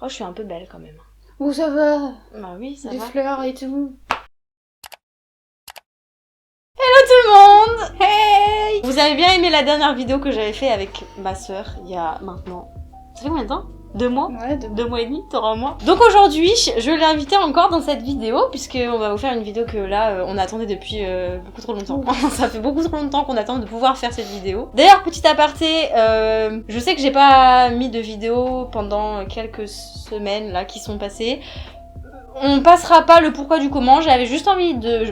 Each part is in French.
crois que je suis un peu belle quand même. Oh, ça va. Bah oui, ça Des va. fleurs et tout. Hello tout le monde! Hey! Vous avez bien aimé la dernière vidéo que j'avais fait avec ma sœur il y a maintenant... Ça fait combien de temps? 2 mois? Ouais, 2 mois et demi, t'auras un mois. Donc aujourd'hui, je l'ai invité encore dans cette vidéo, puisqu'on va vous faire une vidéo que là, on attendait depuis beaucoup trop longtemps. Ça fait beaucoup trop longtemps qu'on attend de pouvoir faire cette vidéo. D'ailleurs, petit aparté, je sais que j'ai pas mis de vidéo pendant quelques semaines là qui sont passées. On passera pas le pourquoi du comment, j'avais juste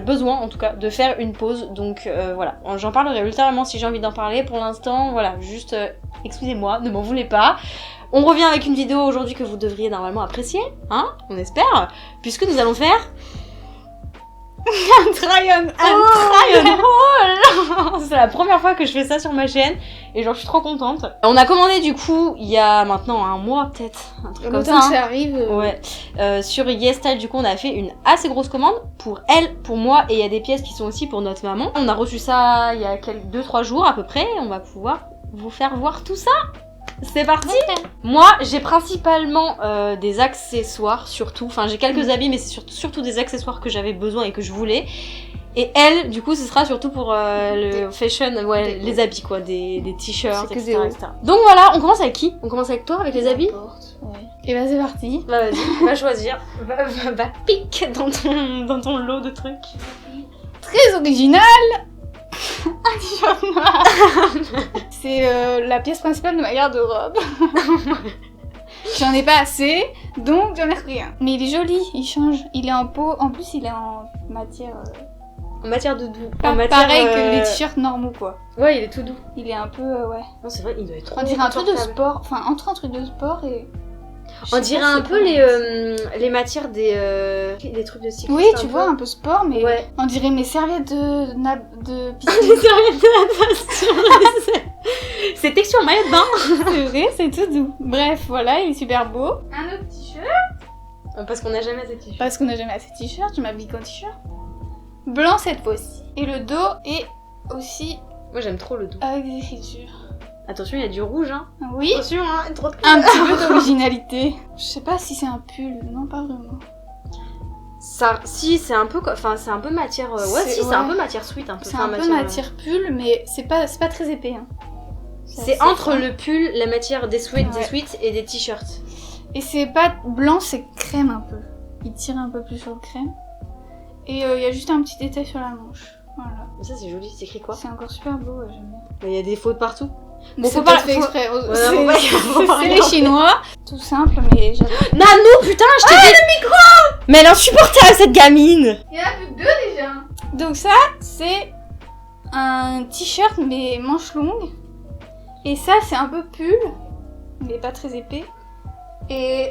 besoin en tout cas, de faire une pause, donc voilà. J'en parlerai ultérieurement si j'ai envie d'en parler. Pour l'instant, voilà, juste excusez-moi, ne m'en voulez pas. On revient avec une vidéo aujourd'hui que vous devriez normalement apprécier, hein, on espère, puisque nous allons faire un try-on haul. C'est la première fois que je fais ça sur ma chaîne et genre je suis trop contente. On a commandé du coup il y a maintenant un mois peut-être, un truc comme ça. Autant que ça arrive. Ouais. Sur YesStyle du coup on a fait une assez grosse commande pour elle, pour moi, et il y a des pièces qui sont aussi pour notre maman. On a reçu ça il y a 2-3 jours à peu près, on va pouvoir vous faire voir tout ça. C'est parti. Okay. Moi, j'ai principalement des accessoires, surtout. Enfin, j'ai quelques habits, mais c'est surtout des accessoires que j'avais besoin et que je voulais. Et elle, du coup, ce sera surtout pour le fashion, ouais, les habits, quoi, des t-shirts, etc., etc. Donc voilà, on commence avec qui? On commence avec toi, avec les habits? Ouais. Et bah c'est parti. Bah vas-y, va choisir. Va pique dans ton lot de trucs. Très original. Un t-shirt noir. C'est la pièce principale de ma garde-robe. J'en ai pas assez, donc j'en ai rien. Mais il est joli, il change. Il est en peau, en plus il est en matière... En matière de doux. Pas pareil que les t-shirts normaux quoi. Ouais, il est tout doux. Il est un peu, ouais. Non, c'est vrai, il doit être trop On dirait un truc de sport, enfin entre un truc de sport et... On dirait un peu les matières des trucs de cycliste. Oui, tu vois, un peu sport, mais ouais. On dirait mes serviettes de piscine. Les serviettes de natation. C'est texture maillot de bain. C'est vrai, c'est tout doux. Bref, voilà, il est super beau. Un autre t-shirt. Parce qu'on n'a jamais assez de t-shirt. Parce qu'on n'a jamais assez de t-shirt, je m'habille qu'en t-shirt. Blanc cette fois-ci. Et le dos est aussi... Moi j'aime trop le dos. Avec des écritures. Attention, il y a du rouge, hein. Oui. Attention, hein, trop de un petit peu d'originalité. Je sais pas si c'est un pull, non pas vraiment. Ça, si, c'est un peu, enfin, c'est un peu matière, c'est un peu matière sweat, un peu. C'est un peu matière pull, mais c'est pas très épais, hein. C'est entre le pull, la matière des sweats et des t-shirts. Et c'est pas blanc, c'est crème un peu. Il tire un peu plus sur le crème. Et il y a juste un petit détail sur la manche. Voilà. Mais ça c'est joli, c'est écrit quoi? C'est encore super beau, j'aime bien. Mais il y a des fautes partout. Bon, faut pas faire exprès. C'est les Chinois. Tout simple, mais j'adore. Nanou, putain, je t'ai dit... le micro! Mais elle est insupportable, cette gamine! Il y en a plus que 2 déjà. Donc ça, c'est un t-shirt, mais manche longue. Et ça, c'est un peu pull, mais pas très épais. Et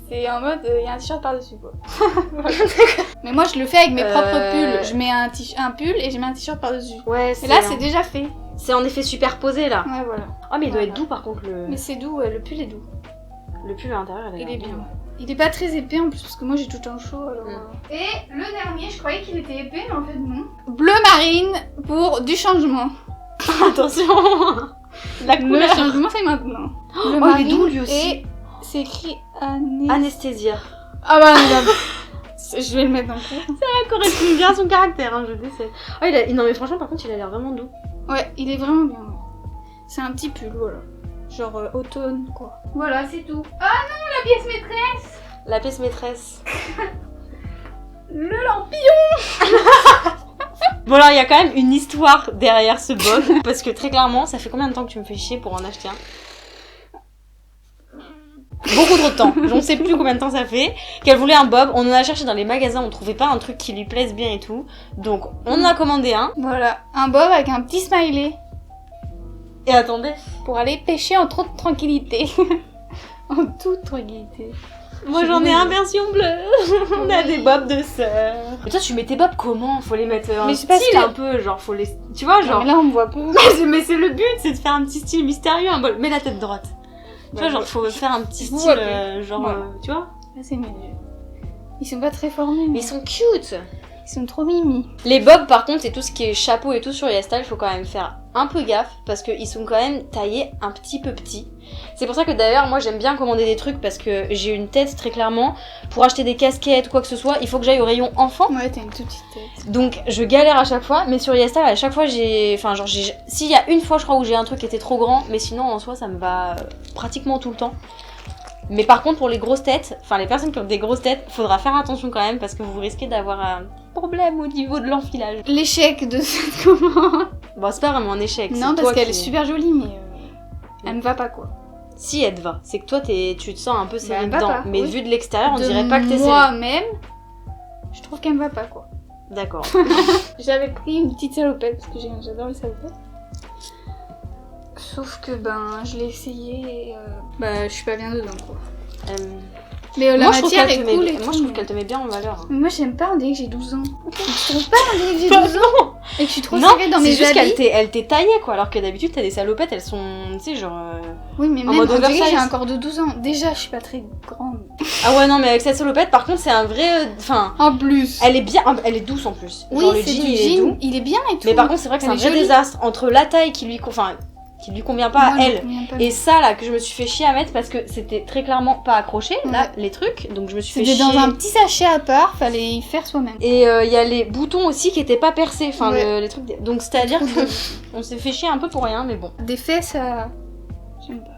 c'est en mode, il y a un t-shirt par-dessus, quoi. Mais moi, je le fais avec mes propres pulls. Je mets un pull et je mets un t-shirt par-dessus. Ouais, et là, c'est déjà fait. C'est en effet superposé, là. Ouais, voilà. Oh, mais il doit être doux, par contre, le... Mais c'est doux, ouais, le pull est doux. Le pull à l'intérieur, il est bien. Il est pas très épais, en plus, parce que moi, j'ai tout le temps chaud, alors... Et le dernier, je croyais qu'il était épais, mais en fait, non. Bleu marine pour du changement. Attention. La couleur. Le changement, c'est maintenant. Le marine, il est doux, lui aussi. Et c'est écrit Anesthésia. Ah bah, je vais le mettre dans le coup. Ça correspond bien à son caractère, hein, je décède. Oh, non, mais franchement, par contre, il a l'air vraiment doux. Ouais, il est vraiment bien. Ouais. C'est un petit pull, voilà. Genre automne, quoi. Voilà, c'est tout. Ah non, la pièce maîtresse. La pièce maîtresse. Le lampillon. Bon, alors, il y a quand même une histoire derrière ce bob. Parce que très clairement, ça fait combien de temps que tu me fais chier pour en acheter un? Beaucoup trop de temps. Je ne sais plus combien de temps ça fait. Qu'elle voulait un bob. On en a cherché dans les magasins. On trouvait pas un truc qui lui plaise bien et tout. Donc, on en a commandé un. Voilà. Un bob avec un petit smiley. Et attendez. Pour aller pêcher en toute tranquillité. En toute tranquillité. Moi j'en ai un version bleue. On a des bobs de sœur. Mais toi tu mets tes bobs comment? Faut les mettre un style un peu, genre faut les... Tu vois genre... Non, mais là on me voit pas. Mais c'est le but, c'est de faire un petit style mystérieux. Mets la tête droite. Tu vois genre faut faire un petit style genre... tu vois? Là c'est mieux. Ils sont pas très formés. Mais ils sont cute. Ils sont trop mimi. Les bobs par contre et tout ce qui est chapeau et tout sur YesStyle, faut quand même faire un peu gaffe parce qu'ils sont quand même taillés un petit peu petits. C'est pour ça que d'ailleurs moi j'aime bien commander des trucs parce que j'ai une tête très clairement. Pour acheter des casquettes ou quoi que ce soit, il faut que j'aille au rayon enfant. Ouais, t'as une toute petite tête. Donc je galère à chaque fois, mais sur YesStyle à chaque fois s'il y a une fois je crois où j'ai un truc qui était trop grand, mais sinon en soi ça me va pratiquement tout le temps. Mais par contre pour les grosses têtes, enfin les personnes qui ont des grosses têtes, faudra faire attention quand même parce que vous risquez d'avoir un problème au niveau de l'enfilage. L'échec de cette commande. Bon c'est pas vraiment un échec. Non parce qu'elle est super jolie mais elle me va pas quoi. Si elle te va, c'est que toi tu te sens un peu serré Bah, dedans, pas, mais oui. vu de l'extérieur on De dirait pas que t'es serré. moi-même, je trouve qu'elle me va pas quoi. D'accord. J'avais pris une petite salopette parce que j'adore les salopettes. Sauf que je l'ai essayé et je suis pas bien dedans quoi. Mais la Moi, je trouve matière qu'elle est te met- cool et Moi tout, je trouve mais- qu'elle te met bien en valeur. Hein. Mais moi j'aime pas, on dirait que j'ai 12 ans. Tu trouves pas, on dirait que j'ai 12 ans et que je suis trop Non, serrée dans c'est mes juste habits. qu'elle t'est taillée quoi, alors que d'habitude t'as des salopettes, elles sont, tu sais, genre... Oui mais en même, mode on dirait que oversize. j'ai un corps de 12 ans. Déjà je suis pas très grande. Ah ouais non mais avec cette salopette par contre c'est un vrai... Enfin, En plus. elle est bien, elle est douce en plus. Oui, Genre le c'est jean du il est jean, doux. il est bien et tout. Mais par contre c'est vrai que c'est Elle un est vrai jolie. désastre entre la taille qui lui convient pas Moi, à je elle. conviens pas. Et ça là que je me suis fait chier à mettre parce que c'était très clairement pas accroché là Ouais. les trucs, donc je me suis fait C'était chier. dans un petit sachet à part, fallait y faire soi-même. Et il y a les boutons aussi qui étaient pas percés, enfin Ouais. les trucs. Donc c'est à dire que on s'est fait chier un peu pour rien, mais bon. Des fesses, j'aime pas.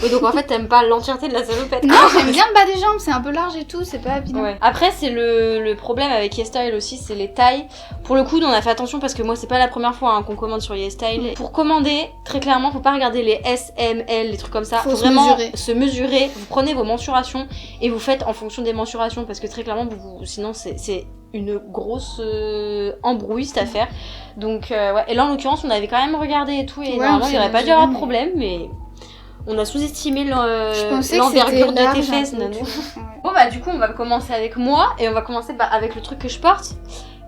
Et donc en fait t'aimes pas l'entièreté de la salopette. Non, j'aime bien le bas des jambes, c'est un peu large et tout, c'est pas évident. Ouais. Après c'est le problème avec YesStyle aussi, c'est les tailles. Pour le coup on a fait attention parce que moi c'est pas la première fois qu'on commande sur YesStyle. Ouais. Pour commander, très clairement faut pas regarder les S, M, L, les trucs comme ça. Faut se vraiment mesurer. se mesurer, vous prenez vos mensurations et vous faites en fonction des mensurations parce que très clairement sinon c'est une grosse embrouille cette affaire. Donc ouais, et là en l'occurrence on avait quand même regardé et tout et Ouais, normalement on il y aurait s'est pas dû avoir de mesuré, problème mais on a sous-estimé Je pensais que l'envergure c'était de tes large un fesses, peu, Nanou. tu vois. Ouais. Bon bah du coup on va commencer avec moi et on va commencer avec le truc que je porte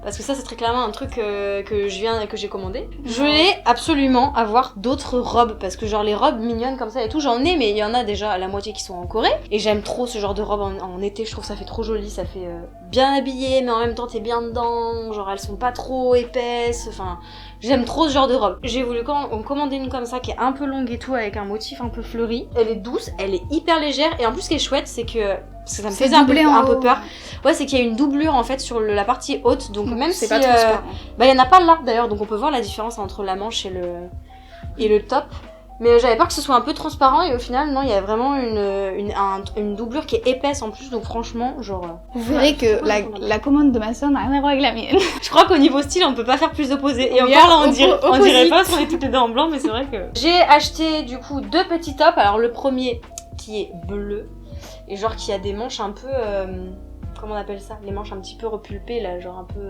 parce que ça c'est très clairement un truc que j'ai commandé. Je voulais absolument avoir d'autres robes parce que genre les robes mignonnes comme ça et tout j'en ai mais il y en a déjà la moitié qui sont en Corée et j'aime trop ce genre de robe en été, je trouve ça fait trop joli, ça fait bien habillé mais en même temps t'es bien dedans, genre elles sont pas trop épaisses, enfin j'aime trop ce genre de robe. J'ai voulu commander une comme ça qui est un peu longue et tout avec un motif un peu fleuri. Elle est douce, elle est hyper légère et en plus ce qui est chouette c'est que parce que ça me faisait un peu peur. Ouais, c'est qu'il y a une doublure en fait sur la partie haute, donc même c'est si pas transparent. bah il y en a pas là d'ailleurs, donc on peut voir la différence entre la manche et le top. Mais j'avais peur que ce soit un peu transparent et au final non, il y a vraiment une doublure qui est épaisse en plus, donc franchement genre. Vous verrez que la commande de ma soeur n'a rien à voir avec la mienne. Je crois qu'au niveau style on peut pas faire plus d'opposé. Et Oui, encore là on opposite. dirait pas si on est toutes les deux en blanc, mais c'est vrai que. J'ai acheté du coup 2 petits tops. Alors le premier qui est bleu et genre qui a des manches un peu comment on appelle ça, les manches un petit peu repulpées là, genre un peu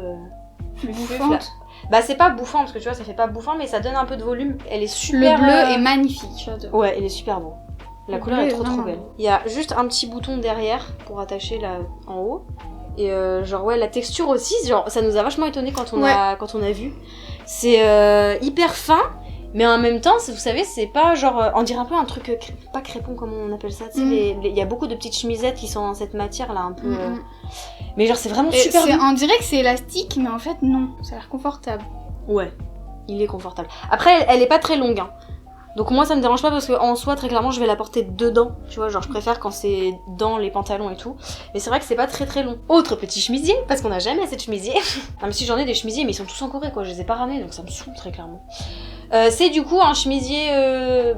fluffluff, là. Bouffante. Bah c'est pas bouffant parce que tu vois ça fait pas bouffant mais ça donne un peu de volume. Elle est super Le bleu est magnifique. Ouais, il est super beau. La Le couleur bleu est est trop vraiment belle. beau. Il y a juste un petit bouton derrière pour attacher là en haut. Et genre ouais, la texture aussi, genre ça nous a vachement étonné quand on a vu. C'est hyper fin. Mais en même temps, vous savez, c'est pas genre... on dirait un peu un truc... pas crépon, comment on appelle ça. Tu sais, il y a beaucoup de petites chemisettes qui sont dans cette matière là, un peu... Mais genre, c'est vraiment Et super bien. on dirait que c'est élastique, mais en fait, non. Ça a l'air confortable. Ouais, il est confortable. Après, elle est pas très longue. Hein. Donc moi, ça me dérange pas parce qu'en soi, très clairement, je vais la porter dedans. Tu vois, genre, je préfère quand c'est dans les pantalons et tout. Mais c'est vrai que c'est pas très très long. Autre petit chemisier, parce qu'on a jamais assez de chemisiers. Même si j'en ai des chemisiers, mais ils sont tous en Corée, quoi. Je les ai pas ramenés, donc ça me saoule très clairement. C'est du coup un chemisier...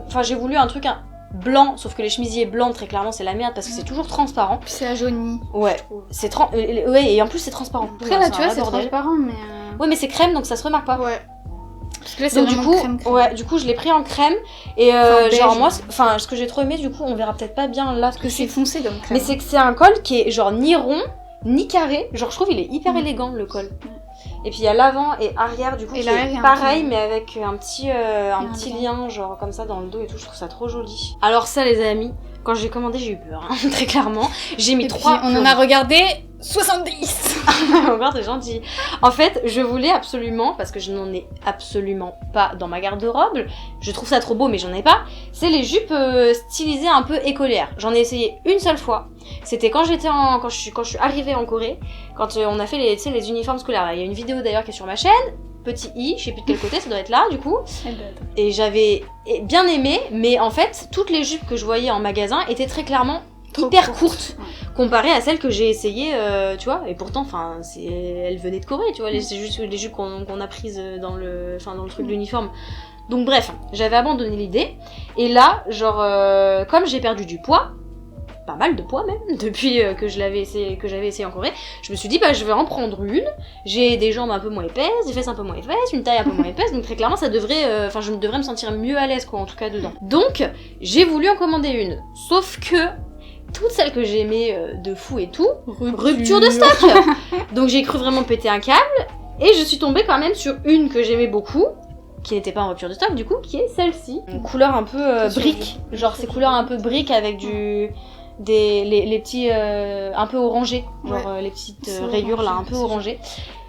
Enfin, j'ai voulu un truc blanc, sauf que les chemisiers blancs, très clairement, c'est la merde parce que c'est toujours transparent. Puis c'est à jauni. Ouais, c'est ouais, et en plus c'est transparent. Après, Ouais, là, tu vois, un c'est bordel. transparent, mais... Ouais, mais c'est crème, donc ça se remarque pas. Ouais. Parce que là, c'est Donc du vraiment coup, crème. ouais, du coup, je l'ai pris en crème et Enfin, genre beige. moi, ce que j'ai trop aimé, du coup, on verra peut-être pas bien là ce Parce que c'est foncé comme crème. mais c'est que c'est un col qui est genre ni rond ni carré. Genre je trouve il est hyper élégant le col. Et puis il y a l'avant et arrière du coup Et qui l'arrière, il y est a un pareil petit- mais avec un petit lien genre comme ça dans le dos et tout. Je trouve ça trop joli. Alors ça les amis, quand j'ai commandé j'ai eu peur hein, très clairement. J'ai mis Et puis, 3 on en a regardé 70. Encore t'es gentil. En fait, je voulais absolument, parce que je n'en ai absolument pas dans ma garde-robe, je trouve ça trop beau mais j'en ai pas, c'est les jupes stylisées un peu écolières. J'en ai essayé une seule fois. C'était quand je suis arrivée en Corée, quand on a fait les uniformes scolaires. Il y a une vidéo d'ailleurs qui est sur ma chaîne. petit i, je sais plus de quel côté, ça doit être là du coup. Elle doit être- Et j'avais bien aimé, mais en fait, toutes les jupes que je voyais en magasin étaient très clairement Trop hyper courte. courtes comparées à celles que j'ai essayées, tu vois. Et pourtant, enfin, elles venaient de Corée, tu vois. C'est juste les jupes qu'on a prises dans le truc de l'uniforme. Donc bref, j'avais abandonné l'idée. Et là, genre, comme j'ai perdu du poids, pas mal de poids même, depuis que j'avais essayé en Corée, je me suis dit, bah je vais en prendre une. J'ai des jambes un peu moins épaisses, des fesses un peu moins épaisses, une taille un peu moins épaisse, donc très clairement ça devrait, enfin je devrais me sentir mieux à l'aise quoi, en tout cas dedans. Donc j'ai voulu en commander une, sauf que toutes celles que j'aimais de fou et tout, rupture de stock. Donc j'ai cru vraiment péter un câble, et je suis tombée quand même sur une que j'aimais beaucoup, qui n'était pas en rupture de stock du coup, qui est celle-ci. Une couleur un peu brique, genre ces couleurs un peu brique avec les petits un peu orangés, genre les petites rayures là un peu orangées.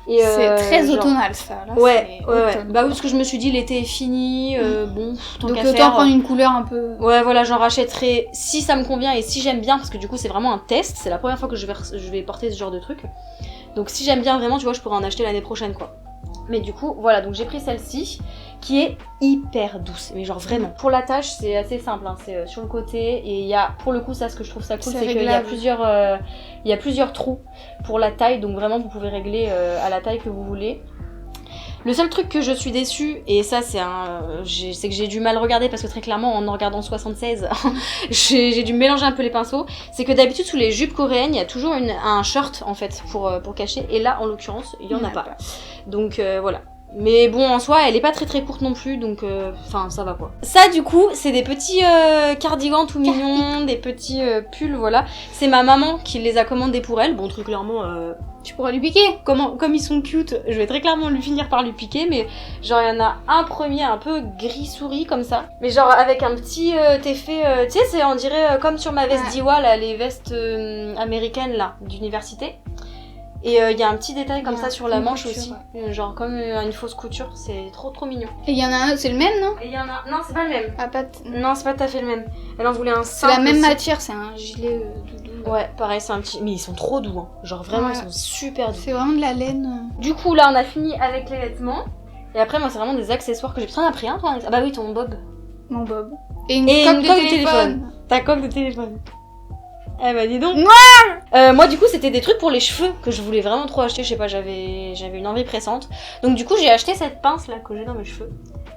Et c'est très genre... automnal ça. Là, ouais. automne, bah oui, parce que je me suis dit l'été est fini, bon, tant donc qu'à autant faire, prendre une couleur un peu. Ouais, voilà, j'en rachèterai si ça me convient et si j'aime bien, parce que du coup c'est vraiment un test, c'est la première fois que je vais porter ce genre de truc. Donc si j'aime bien vraiment, tu vois, je pourrais en acheter l'année prochaine quoi. Mais du coup, voilà, donc j'ai pris celle-ci, qui est hyper douce, mais genre vraiment. Pour la tâche, c'est assez simple, hein. C'est sur le côté, et il y a, pour le coup, ça, ce que je trouve ça cool, c'est qu'il y a plusieurs trous pour la taille, donc vraiment, vous pouvez régler à la taille que vous voulez. Le seul truc que je suis déçue, et ça c'est que j'ai du mal regarder parce que très clairement en regardant 76, j'ai dû mélanger un peu les pinceaux, c'est que d'habitude sous les jupes coréennes il y a toujours un short en fait pour cacher, et là en l'occurrence il y en a pas. Donc voilà. Mais bon, en soi, elle est pas très très courte non plus, donc enfin ça va quoi. Ça du coup, c'est des petits cardigans tout mignons, des petits pulls, voilà. C'est ma maman qui les a commandés pour elle. Bon, très clairement, Tu pourras lui piquer. comme ils sont cute, je vais très clairement lui finir par lui piquer, mais genre il y en a un premier un peu gris souris comme ça, mais genre avec un petit effet, tu sais, c'est on dirait comme sur ma veste d'Iwa là, les vestes américaines là d'université. Et il y a un petit détail comme ça sur la manche couture, aussi, genre comme une fausse couture, c'est trop trop mignon. Et il y en a un, c'est le même, non? Et il y en a, non c'est pas le même. Ah, pas Non c'est pas tout à fait le même. Elle en voulait un c'est simple. la même aussi. matière, c'est un gilet doudou. Ouais, pareil, c'est un petit. Mais ils sont trop doux, hein. Genre vraiment, ils sont super doux. C'est vraiment de la laine. Du coup, là, on a fini avec les vêtements. Et après, moi, c'est vraiment des accessoires que j'ai besoin. T'en as pris un, toi? Ah bah oui, ton bob. Mon bob. Et une Et coque une de coque de téléphone. Ta coque de téléphone. Eh bah dis donc. Ouais. Moi, du coup, c'était des trucs pour les cheveux que je voulais vraiment trop acheter. Je sais pas, j'avais une envie pressante. Donc, du coup, j'ai acheté cette pince là que j'ai dans mes cheveux.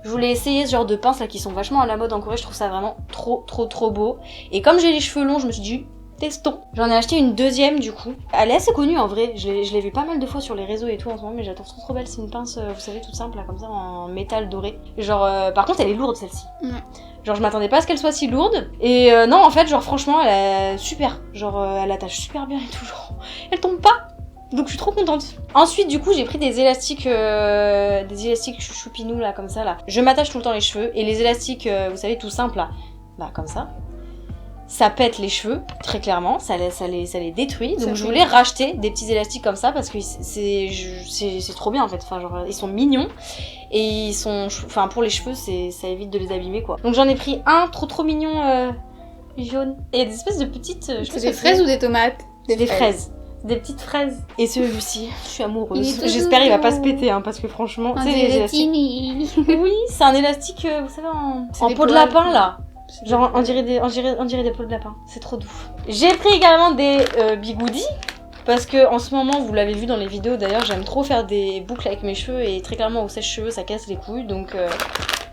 Je voulais essayer ce genre de pinces là qui sont vachement à la mode en Corée. Je trouve ça vraiment trop trop trop beau. Et comme j'ai les cheveux longs, je me suis dit, testons. J'en ai acheté une deuxième du coup. Elle est assez connue en vrai. Je l'ai vue pas mal de fois sur les réseaux et tout en ce moment, mais j'adore trop belle. C'est une pince, vous savez, toute simple là, comme ça, en métal doré. Genre, par contre, elle est lourde celle-ci. Ouais. Genre, je m'attendais pas à ce qu'elle soit si lourde. Et non, en fait, genre, franchement, elle est super. Genre, elle attache super bien et tout. Genre, elle tombe pas. Donc, je suis trop contente. Ensuite, du coup, j'ai pris des élastiques choupinous là, comme ça là. Je m'attache tout le temps les cheveux. Et les élastiques, vous savez, tout simple là. Bah, comme ça. Ça pète les cheveux, très clairement, ça les détruit. Donc je voulais racheter des petits élastiques comme ça parce que c'est trop bien en fait. Enfin, genre, ils sont mignons et ils sont, enfin, pour les cheveux, ça évite de les abîmer quoi. Donc j'en ai pris un trop mignon jaune et des espèces de petites. C'est des fraises ou des tomates? Des fraises. Des petites fraises. Et celui-ci, je suis amoureuse. Il est J'espère il va pas se doudou. péter hein, parce que franchement, Un c'est les élastiques. gélatini. Oui, c'est un élastique, vous savez, en des peau de poils. lapin là. Genre on dirait des peaux de lapin, c'est trop doux. J'ai pris également des bigoudis parce que en ce moment, vous l'avez vu dans les vidéos d'ailleurs, j'aime trop faire des boucles avec mes cheveux et très clairement au sèche-cheveux ça casse les couilles donc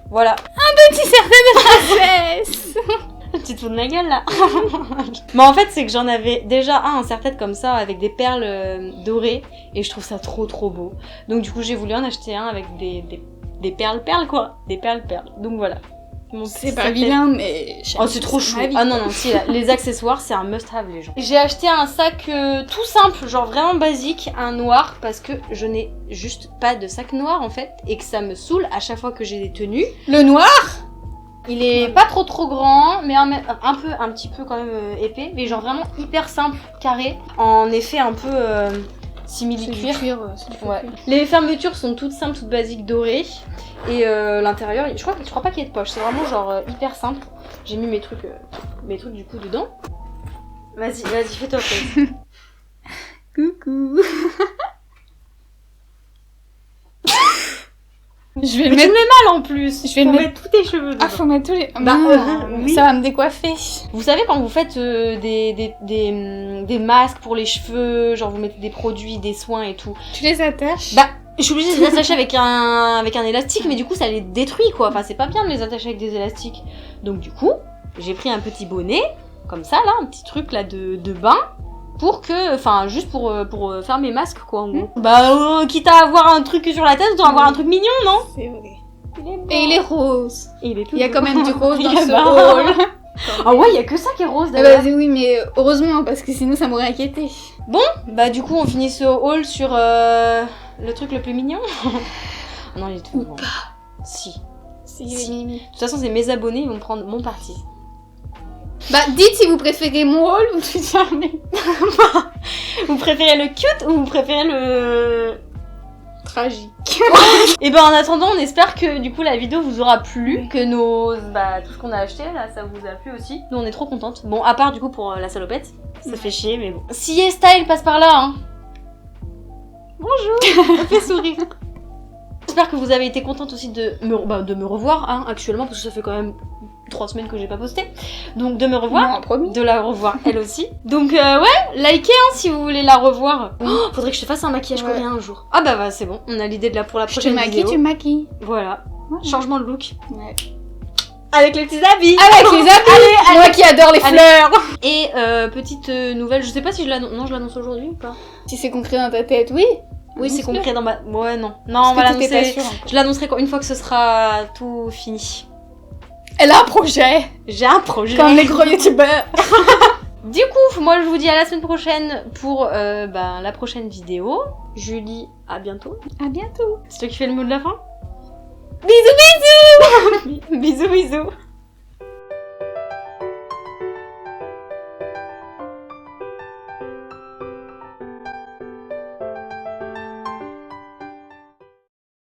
voilà. Un petit cercle de princesse. Tu te fous de ma gueule là. Mais en fait c'est que j'en avais déjà un serre-tête comme ça avec des perles dorées et je trouve ça trop beau. Donc du coup j'ai voulu en acheter un avec des perles quoi, des perles. Donc voilà. C'est pas vilain, mais... Oh, c'est trop chou. Ah non, si, là, les accessoires, c'est un must-have, les gens. J'ai acheté un sac tout simple, genre vraiment basique, un noir, parce que je n'ai juste pas de sac noir, en fait, et que ça me saoule à chaque fois que j'ai des tenues. Le noir? Il est pas trop grand, mais un petit peu quand même épais, mais genre vraiment hyper simple, carré, en effet un peu... simili-cuir. Ouais. Les fermetures sont toutes simples, toutes basiques, dorées. Et l'intérieur, je crois pas qu'il y ait de poche. C'est vraiment genre hyper simple. J'ai mis mes trucs du coup dedans. Vas-y, fais-toi plaisir. Coucou. Je vais Mais mettre... tu le mets mal en plus. Je vais Faut le mettre tous tes cheveux dedans. Ah, faut mettre tous les... Bah, oui. Ça va me décoiffer. Vous savez quand vous faites des masques pour les cheveux, genre vous mettez des produits, des soins et tout. Tu les attaches. Bah, je suis obligée de les attacher avec un élastique, mais du coup ça les détruit quoi. Enfin c'est pas bien de les attacher avec des élastiques. Donc du coup, j'ai pris un petit bonnet, comme ça là, un petit truc là de bain. Pour que, enfin, juste pour faire mes masques, quoi, en gros. Bah, quitte à avoir un truc sur la tête, autant avoir un truc mignon, non? C'est vrai. Et il est rose. Et il est tout Il y a quand même du rose dans ce bah. hall. Ah ouais, il y a que ça qui est rose, Ah d'ailleurs. bah oui, mais heureusement, parce que sinon ça m'aurait inquiété. Bon, bah du coup, on finit ce haul sur le truc le plus mignon. Non, il est tout bon. Si. Si, il est mimi. De toute façon, c'est mes abonnés, ils vont prendre mon parti. Bah, dites si vous préférez mon haul ou tout jamais. Vous préférez le cute ou vous préférez le... Tragique. Et ben en attendant, on espère que du coup la vidéo vous aura plu, que tout ce qu'on a acheté là, ça vous a plu aussi. Nous on est trop contentes. Bon, à part du coup pour la salopette, ça fait chier, mais bon. Si Style passe par là, hein. Bonjour, ça fait sourire. J'espère que vous avez été contente aussi de me revoir, hein, actuellement, parce que ça fait quand même 3 semaines que j'ai pas posté. Donc de me revoir, Non, promis. de la revoir elle aussi. Donc ouais, likez hein, si vous voulez la revoir. Oh, faudrait que je te fasse un maquillage Ouais. coréen un jour. Ah bah c'est bon, on a l'idée pour la Je te prochaine maquille, vidéo. tu me maquilles. Voilà, Ouais. changement de look. Ouais. Avec les petits habits. Avec les habits. Moi qui adore les Allez. fleurs. Et petite nouvelle, je sais pas si je l'annonce. Non, je l'annonce aujourd'hui ou pas. Si c'est concret dans ta tête, oui. Oui, c'est Annonce-le. concret dans ma... Ouais, non. Non, Parce on va que t'étais pas l'annoncer. sûre encore. Je l'annoncerai une fois que ce sera tout fini. Elle a un projet. J'ai un projet. Comme les gros youtubeurs. Du coup, moi je vous dis à la semaine prochaine pour la prochaine vidéo. Julie, à bientôt. À bientôt. C'est toi qui fais le mot de la fin. Bisous bisous. Bisous bisous.